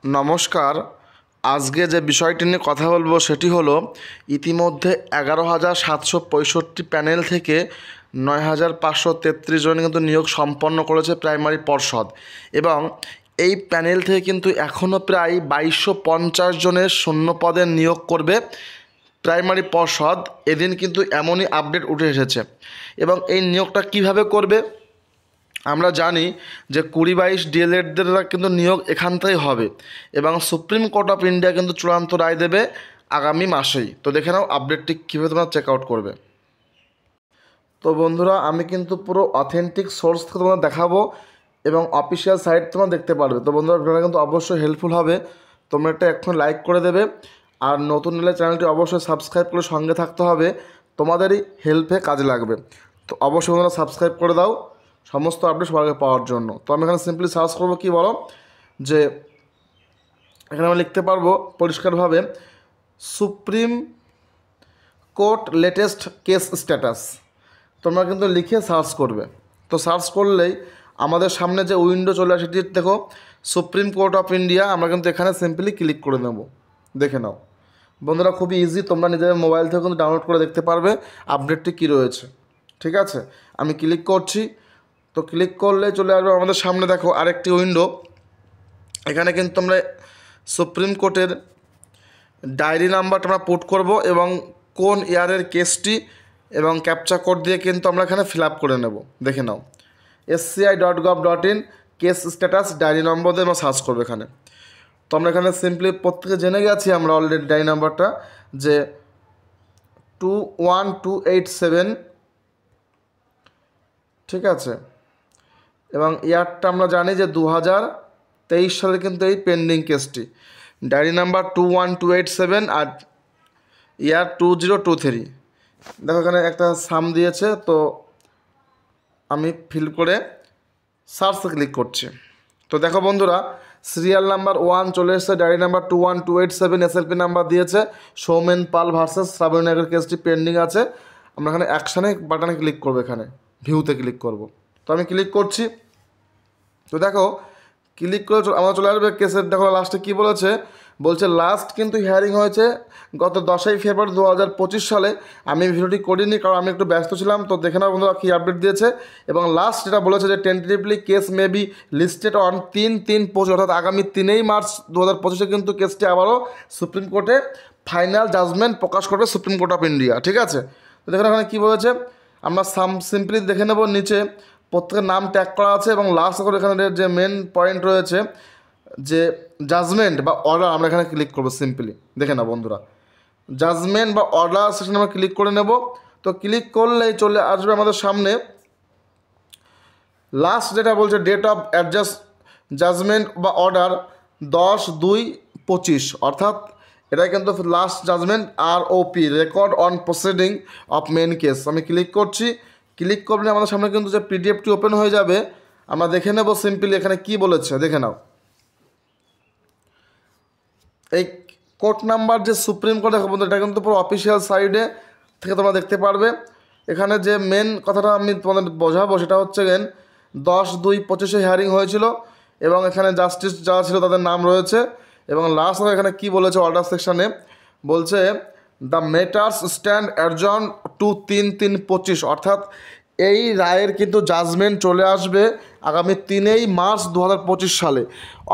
নমস্কার। আজকে যে বিষয়টি নিয়ে কথা বলবো সেটি হলো ইতিমধ্যে 11,765 প্যানেল থেকে 9,533 জন কিন্তু নিয়োগ সম্পন্ন করেছে প্রাইমারি পর্ষদ, এবং এই প্যানেল থেকে কিন্তু এখনও প্রায় 2250 জনের শূন্য পদের নিয়োগ করবে প্রাইমারি পর্ষদ। এদিন কিন্তু এমনই আপডেট উঠে এসেছে, এবং এই নিয়োগটা কিভাবে করবে আমরা জানি যে 20-22 ডিএলএডদের কিন্তু নিয়োগ এখান থেকেই হবে, এবং সুপ্রিম কোর্ট অফ ইন্ডিয়া কিন্তু চূড়ান্ত রায় দেবে আগামী মাসেই। তো দেখে নাও আপডেটটি কীভাবে তোমরা চেক আউট করবে। তো বন্ধুরা, আমি কিন্তু পুরো অথেন্টিক সোর্স থেকে তোমরা দেখাবো এবং অফিসিয়াল সাইট তোমরা দেখতে পারবে। তো বন্ধুরা, ভিডিওটা কিন্তু অবশ্যই হেল্পফুল হবে, তোমরা একটা এখন লাইক করে দেবে, আর নতুন হলে চ্যানেলটি অবশ্যই সাবস্ক্রাইব করে সঙ্গে থাকতে হবে, তোমাদেরই হেল্পে কাজে লাগবে। তো অবশ্যই তোমরা সাবস্ক্রাইব করে দাও সমস্ত আপডেট সবার আগে পাওয়ার জন্য। তো আমি এখানে সিম্পলি সার্চ করবো, কি বলো, যে এখানে আমি লিখতে পারবো পরিষ্কারভাবে supreme court latest case status. তোমরা কিন্তু লিখে সার্চ করবে। তো সার্চ করলেই আমাদের সামনে যে উইন্ডো চলে আসে, সেটি দেখো সুপ্রিম কোর্ট অফ ইন্ডিয়া। আমরা কিন্তু এখানে সিম্পলি ক্লিক করে নেব। দেখে নাও বন্ধুরা, খুবই ইজি, তোমরা নিজেদের মোবাইল থেকে কিন্তু ডাউনলোড করে দেখতে পারবে আপডেটটি কী রয়েছে। ঠিক আছে, আমি ক্লিক করছি। তো ক্লিক করলে চলে আসবে আমাদের সামনে, দেখো আরেকটি উইন্ডো। এখানে কিন্তু আমরা সুপ্রিম কোর্টের ডায়েরি নাম্বারটা আমরা পুট করব, এবং কোন ইয়ারের কেসটি, এবং ক্যাপচা কোড দিয়ে কিন্তু আমরা এখানে ফিল আপ করে নেব। দেখে নাও sci.gov.in case status diary number দিয়ে আমরা সার্চ করবো এখানে। তো আমরা এখানে সিম্পলি প্রত্যেকে জেনে গেছি আমরা অলরেডি ডায়েরি নাম্বারটা, যে 21287। ঠিক আছে, এবং ইয়ারটা আমরা জানি যে 2023 সালে কিন্তু এই পেন্ডিং কেসটি। ডায়েরি নাম্বার 21287 আর ইয়ার 2023। দেখো এখানে একটা সাম দিয়েছে, তো আমি ফিল করে সার্চে ক্লিক করছি। তো দেখো বন্ধুরা, সিরিয়াল নাম্বার 1 চলে এসেছে, ডায়েরি নাম্বার 21287, এসএলপি নাম্বার দিয়েছে সৌমেন পাল ভার্সেস শ্রাবণী নাগের কেসটি পেন্ডিং আছে। আমরা এখানে অ্যাকশানে বাটনে ক্লিক করবো, এখানে ভিউতে ক্লিক করব। তো আমি ক্লিক করছি। তো দেখো ক্লিক করে আমরা চলে আসবে কেসের। দেখো লাস্টে কী বলছে লাস্ট কিন্তু হিয়ারিং হয়েছে গত 10ই ফেব্রুয়ারি 2025 সালে। আমি ভিডিওটি করিনি কারণ আমি একটু ব্যস্ত ছিলাম। তো দেখে নাও বন্ধুরা কী আপডেট দিয়েছে, এবং লাস্ট যেটা বলেছে যে tentatively case may be listed on 3/3/25, অর্থাৎ আগামী 3 মার্চ 2025 কিন্তু কেসটি আবারও সুপ্রিম কোর্টে ফাইনাল জাজমেন্ট প্রকাশ করবে সুপ্রিম কোর্ট অফ ইন্ডিয়া। ঠিক আছে, তো দেখেন এখানে কী বলেছে, আমরা সিম্পলি দেখে নেব। নিচে প্রত্যেকের নাম ট্যাগ করা আছে, এবং লাস্ট করে এখানে যে মেন পয়েন্ট রয়েছে যে জাজমেন্ট বা অর্ডার, আমরা এখানে ক্লিক করবো সিম্পলি। দেখে না বন্ধুরা, জাজমেন্ট বা অর্ডার সেখানে আমরা ক্লিক করে নেব। তো ক্লিক করলেই চলে আসবে আমাদের সামনে লাস্ট যেটা বলছে ডেট অফ জাজমেন্ট বা অর্ডার 10/2/25, অর্থাৎ এটা কিন্তু last judgment ROP record on proceeding of main case. আমি ক্লিক করছি। ক্লিক করলে আমাদের সামনে কিন্তু যে পিডিএফটি ওপেন হয়ে যাবে। আমরা দেখে নেব সিম্পলি এখানে কি বলেছে, দেখে নাও। এই কোর্ট নাম্বার যে সুপ্রিম কোর্ট, দেখো বন্ধু, এটা কিন্তু পুরো অফিসিয়াল সাইডে থেকে তোমরা দেখতে পারবে। এখানে যে মেন কথাটা আমি তোমাদের বোঝাবো সেটা হচ্ছে 10/2/25 হিয়ারিং হয়েছিল, এবং এখানে জাস্টিস যারা ছিল তাদের নাম রয়েছে। এবং লাস্ট এখানে কি বলেছে অর্ডার সেকশানে, বলছে the matters stand adjourn to 3/3/25, অর্থাৎ এই রায়ের কিন্তু জাজমেন্ট চলে আসবে আগামী 3 মার্চ 2025 সালে।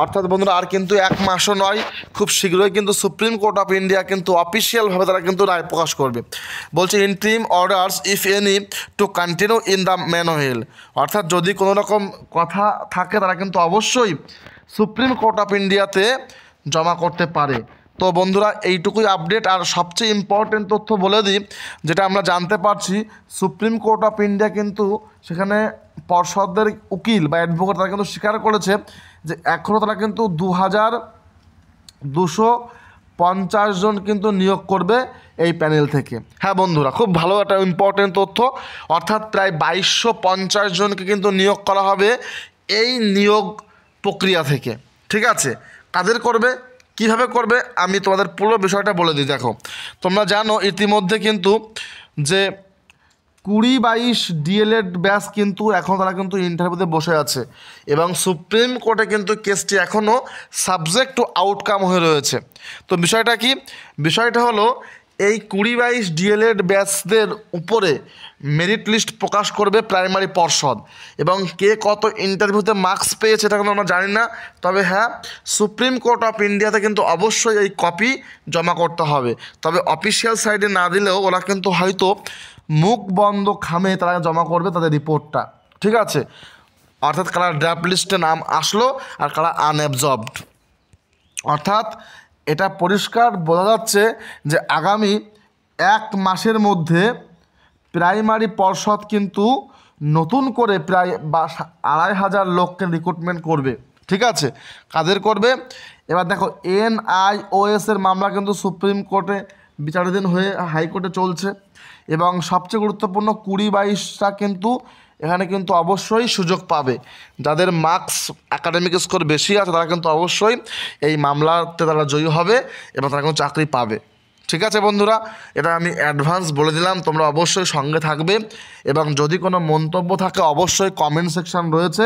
অর্থাৎ বন্ধুরা আর কিন্তু 1 মাসও নয়, খুব শীঘ্রই কিন্তু সুপ্রিম কোর্ট অফ ইন্ডিয়া কিন্তু অফিসিয়ালভাবে তারা কিন্তু রায় প্রকাশ করবে। বলছে interim orders if any to continue in the manual, অর্থাৎ যদি কোনো রকম কথা থাকে তারা কিন্তু অবশ্যই সুপ্রিম কোর্ট অফ ইন্ডিয়াতে জমা করতে পারে। তো বন্ধুরা এইটুকুই আপডেট। আর সবচেয়ে ইম্পর্টেন্ট তথ্য বলে দিই, যেটা আমরা জানতে পারছি, সুপ্রিম কোর্ট অফ ইন্ডিয়া কিন্তু সেখানে পর্ষদের উকিল বা অ্যাডভোকেট তারা কিন্তু স্বীকার করেছে যে এখনও তারা কিন্তু 2,250 জন কিন্তু নিয়োগ করবে এই প্যানেল থেকে। হ্যাঁ বন্ধুরা, খুব ভালো একটা ইম্পর্টেন্ট তথ্য, অর্থাৎ প্রায় 2250 জনকে কিন্তু নিয়োগ করা হবে এই নিয়োগ প্রক্রিয়া থেকে। ঠিক আছে, কাদের করবে, কিভাবে করবে, আমি তোমাদের পুরো বিষয়টা বলে দিই। দেখো তোমরা জানো ইতিমধ্যে কিন্তু যে 20-22 ডিএলএড ব্যাচ কিন্তু এখন তারা কিন্তু ইন্টারভিউতে বসে আছে এবং সুপ্রিম কোর্টে কিন্তু কেসটি এখনও সাবজেক্ট টু আউটকাম হয়ে রয়েছে। তো বিষয়টা কি? বিষয়টা হলো এই 20-22 ডিএলএড ব্যাচদের উপরে মেরিট লিস্ট প্রকাশ করবে প্রাইমারি পর্ষদ এবং কে কত ইন্টারভিউতে মার্কস পেয়েছে এটা কিন্তু আমরা জানি না। তবে হ্যাঁ, সুপ্রিম কোর্ট অফ ইন্ডিয়াতে কিন্তু অবশ্যই এই কপি জমা করতে হবে। তবে অফিসিয়াল সাইডে না দিলেও ওরা কিন্তু হয়তো মুখ বন্ধ খামে তারা জমা করবে তাদের রিপোর্টটা, ঠিক আছে? অর্থাৎ কারা ড্রাফট লিস্টে নাম আসলো আর কারা আনঅ্যাবজর্বড। অর্থাৎ এটা পরিষ্কার বোঝা যাচ্ছে যে আগামী 1 মাসের মধ্যে প্রাইমারি পর্ষদ কিন্তু নতুন করে প্রায় 2500 লোককে রিক্রুটমেন্ট করবে, ঠিক আছে? কাদের করবে? এবার দেখো, NIOS এর মামলা কিন্তু সুপ্রিম কোর্টে বিচারাধীন হয়ে হাইকোর্টে চলছে এবং সবচেয়ে গুরুত্বপূর্ণ 20-22টা কিন্তু এখানে কিন্তু অবশ্যই সুযোগ পাবে। যাদের মার্কস একাডেমিক স্কোর বেশি আছে তারা কিন্তু অবশ্যই এই মামলাতে তারা জয়ী হবে এবং তারা কিন্তু চাকরি পাবে, ঠিক আছে বন্ধুরা? এটা আমি অ্যাডভান্স বলে দিলাম, তোমরা অবশ্যই সঙ্গে থাকবে এবং যদি কোনো মন্তব্য থাকে অবশ্যই কমেন্ট সেকশন রয়েছে,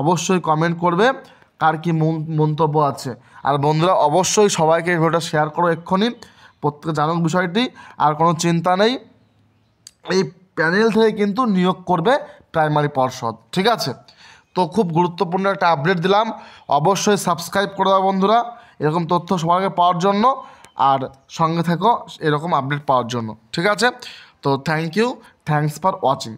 অবশ্যই কমেন্ট করবে কার কী মন্তব্য আছে। আর বন্ধুরা অবশ্যই সবাইকে এই ভিডিওটা শেয়ার করো এক্ষুনি, প্রত্যেকে জানুক বিষয়টি। আর কোনো চিন্তা নেই, এই প্যানেল থেকে কিন্তু নিয়োগ করবে প্রাইমারি পর্ষদ, ঠিক আছে? তো খুব গুরুত্বপূর্ণ একটা আপডেট দিলাম, অবশ্যই সাবস্ক্রাইব করে দাও বন্ধুরা এরকম তথ্য সবাইকে পাওয়ার জন্য, আর সঙ্গে থেকো এরকম আপডেট পাওয়ার জন্য, ঠিক আছে? তো thank you, thanks for watching.